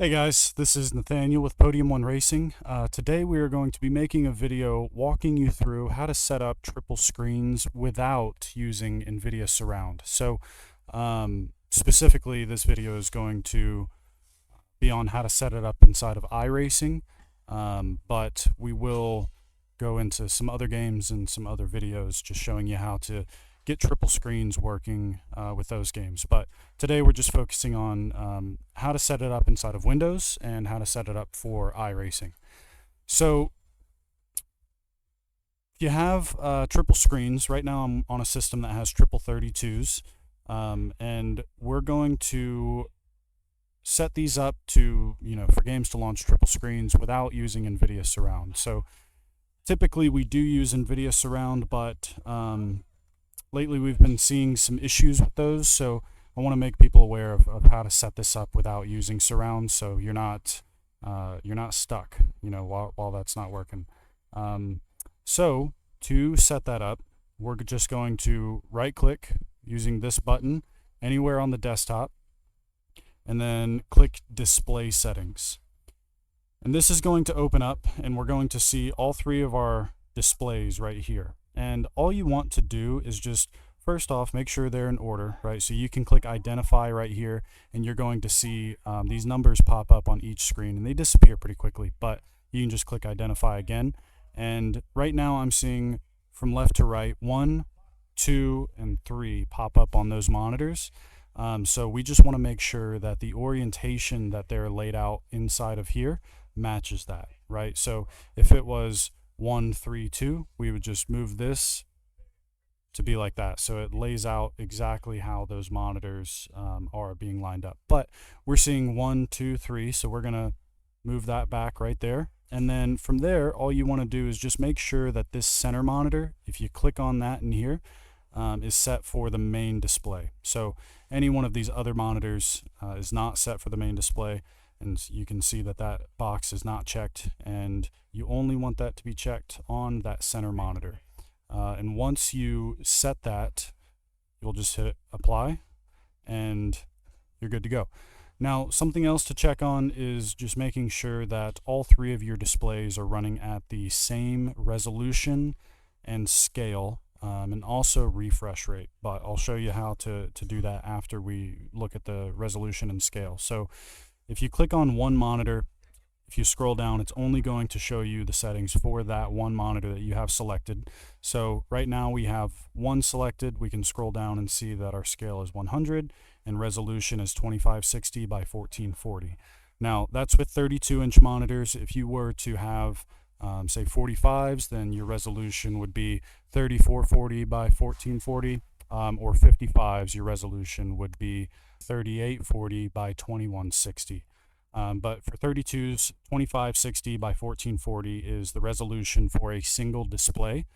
Hey guys, this is Nathaniel with Podium One Racing. Today we are going to be making a video walking you through how to set up triple screens without using Nvidia Surround. So specifically this video is going to be on how to set it up inside of iRacing, but we will go into some other games and some other videos just showing you how to get triple screens working with those games. But today we're just focusing on how to set it up inside of Windows and how to set it up for iRacing. So if you have triple screens, right now I'm on a system that has triple 32s, and we're going to set these up to, for games to launch triple screens without using Nvidia Surround. So typically we do use Nvidia Surround, but lately we've been seeing some issues with those, so I want to make people aware of how to set this up without using Surround, so you're not stuck, while that's not working. So to set that up, we're just going to right-click using this button anywhere on the desktop, and then click Display Settings. And this is going to open up, and we're going to see all three of our displays right here. And all you want to do is just, first off, make sure they're in order, right? So you can click Identify right here, and you're going to see these numbers pop up on each screen, and they disappear pretty quickly, but you can just click Identify again. And right now I'm seeing from left to right, 1, 2, and 3 pop up on those monitors. So we just want to make sure that the orientation that they're laid out inside of here matches that, right? So if it was 1, 3, 2, we would just move this to be like that, so it lays out exactly how those monitors are being lined up. But we're seeing 1, 2, 3, so we're gonna move that back right there, and then from there all you want to do is just make sure that this center monitor, if you click on that in here, is set for the main display. So any one of these other monitors is not set for the main display, and you can see that that box is not checked, and you only want that to be checked on that center monitor. And once you set that, you'll just hit Apply, and you're good to go. Now, something else to check on is just making sure that all three of your displays are running at the same resolution and scale, and also refresh rate. But I'll show you how to do that after we look at the resolution and scale. So if you click on one monitor, if you scroll down, it's only going to show you the settings for that one monitor that you have selected. So right now we have one selected. We can scroll down and see that our scale is 100 and resolution is 2560 by 1440. Now that's with 32-inch monitors. If you were to have say 45s, then your resolution would be 3440 by 1440, or 55s, your resolution would be 3840 by 2160. But for 32s, 2560 by 1440 is the resolution for a single display.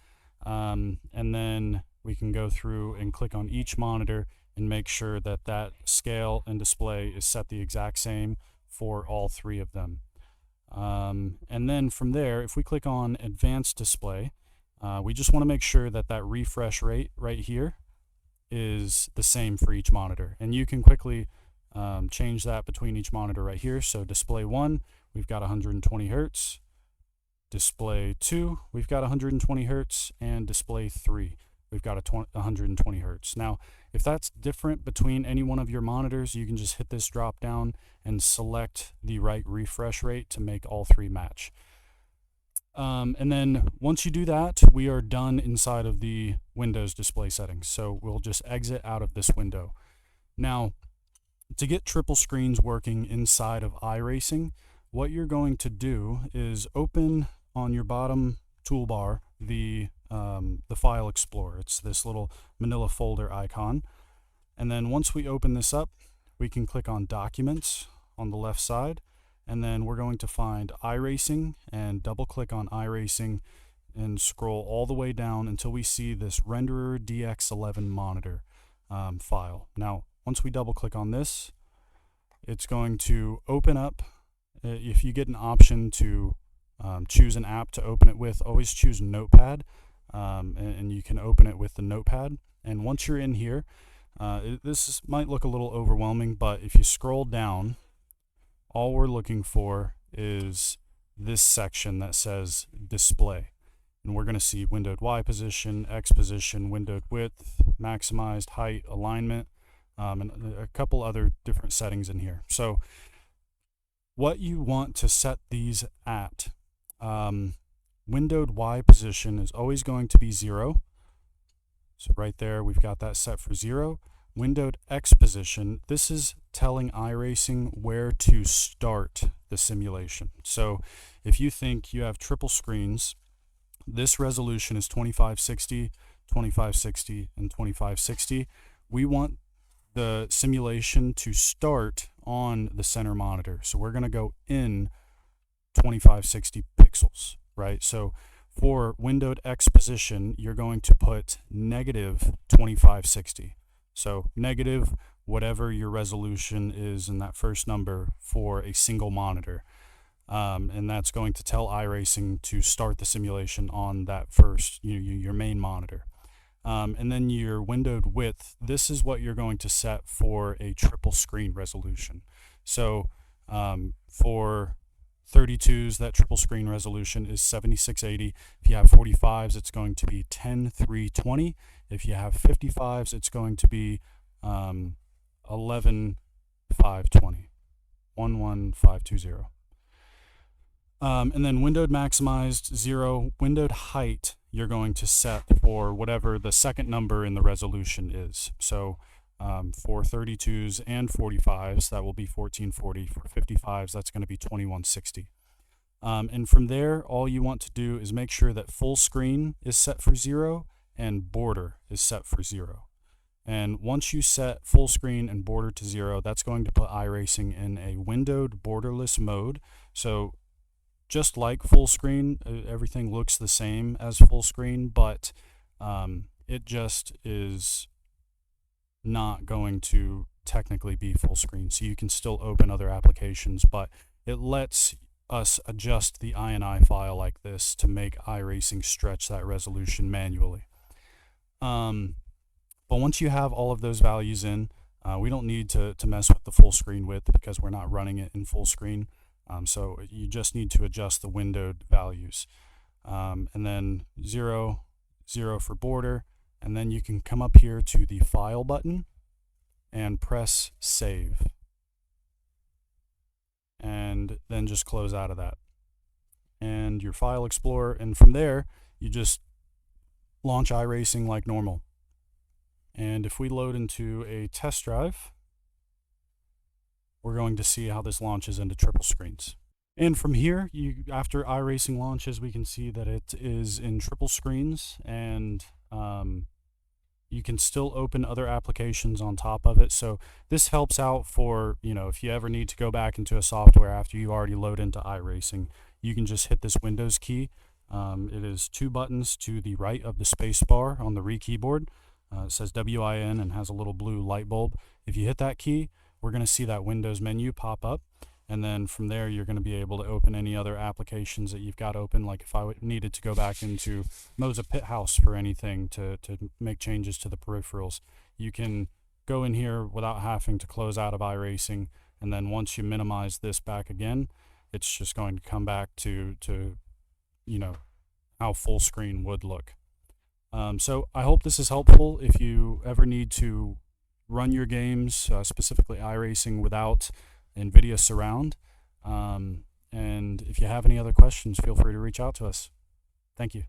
And then we can go through and click on each monitor and make sure that that scale and display is set the exact same for all three of them. And then from there, if we click on Advanced Display, we just want to make sure that that refresh rate right here is the same for each monitor. And you can quickly change that between each monitor right here. So display 1, we've got 120 Hertz. Display 2, we've got 120 Hertz. And display 3, we've got 120 Hertz. Now, if that's different between any one of your monitors, you can just hit this drop down and select the right refresh rate to make all three match. And then once you do that, we are done inside of the Windows display settings. So we'll just exit out of this window. Now, to get triple screens working inside of iRacing, what you're going to do is open on your bottom toolbar the File Explorer. It's this little manila folder icon. And then once we open this up, we can click on Documents on the left side, and then we're going to find iRacing and double click on iRacing and scroll all the way down until we see this Renderer DX11 monitor file. Now, once we double click on this, it's going to open up. If you get an option to choose an app to open it with, always choose Notepad, and you can open it with the Notepad. And once you're in here, this might look a little overwhelming, but if you scroll down all we're looking for is this section that says display. And we're going to see windowed Y position, X position, windowed width, maximized height, alignment, and a couple other different settings in here. So what you want to set these at, windowed Y position is always going to be 0. So right there, we've got that set for 0. Windowed X position, this is telling iRacing where to start the simulation. So if you think you have triple screens, this resolution is 2560, 2560, and 2560. We want the simulation to start on the center monitor. So we're going to go in 2560 pixels, right? So for windowed X position, you're going to put negative 2560. So negative whatever your resolution is in that first number for a single monitor. And that's going to tell iRacing to start the simulation on that first, your main monitor. And then your windowed width, this is what you're going to set for a triple screen resolution. So for 32s, that triple screen resolution is 7680. If you have 45s, it's going to be 10320. If you have 55s, it's going to be 11520. 11520. And then windowed maximized 0, windowed height you're going to set for whatever the second number in the resolution is. So for 32s and 45s, that will be 1440. For 55s, that's going to be 2160. And from there, all you want to do is make sure that full screen is set for 0 and border is set for 0. And once you set full screen and border to 0, that's going to put iRacing in a windowed borderless mode. So just like full screen, everything looks the same as full screen, but it just is not going to technically be full screen. So you can still open other applications, but it lets us adjust the INI file like this to make iRacing stretch that resolution manually. But once you have all of those values in, we don't need to mess with the full screen width because we're not running it in full screen. So you just need to adjust the windowed values. And then 0, 0 for border. And then you can come up here to the File button and press Save. And then just close out of that. And your File Explorer, and from there, you just launch iRacing like normal. And if we load into a test drive, we're going to see how this launches into triple screens. And from here, after iRacing launches, we can see that it is in triple screens, and you can still open other applications on top of it. So this helps out for, if you ever need to go back into a software after you already load into iRacing, you can just hit this Windows key. It is 2 buttons to the right of the space bar on the Re keyboard. It says WIN and has a little blue light bulb. If you hit that key, we're going to see that Windows menu pop up, and then from there you're going to be able to open any other applications that you've got open. Like if I needed to go back into Moza Pit House for anything to make changes to the peripherals, you can go in here without having to close out of iRacing, and then once you minimize this back again, it's just going to come back to how full screen would look. So I hope this is helpful if you ever need to run your games, specifically iRacing, without Nvidia Surround. And if you have any other questions, feel free to reach out to us. Thank you.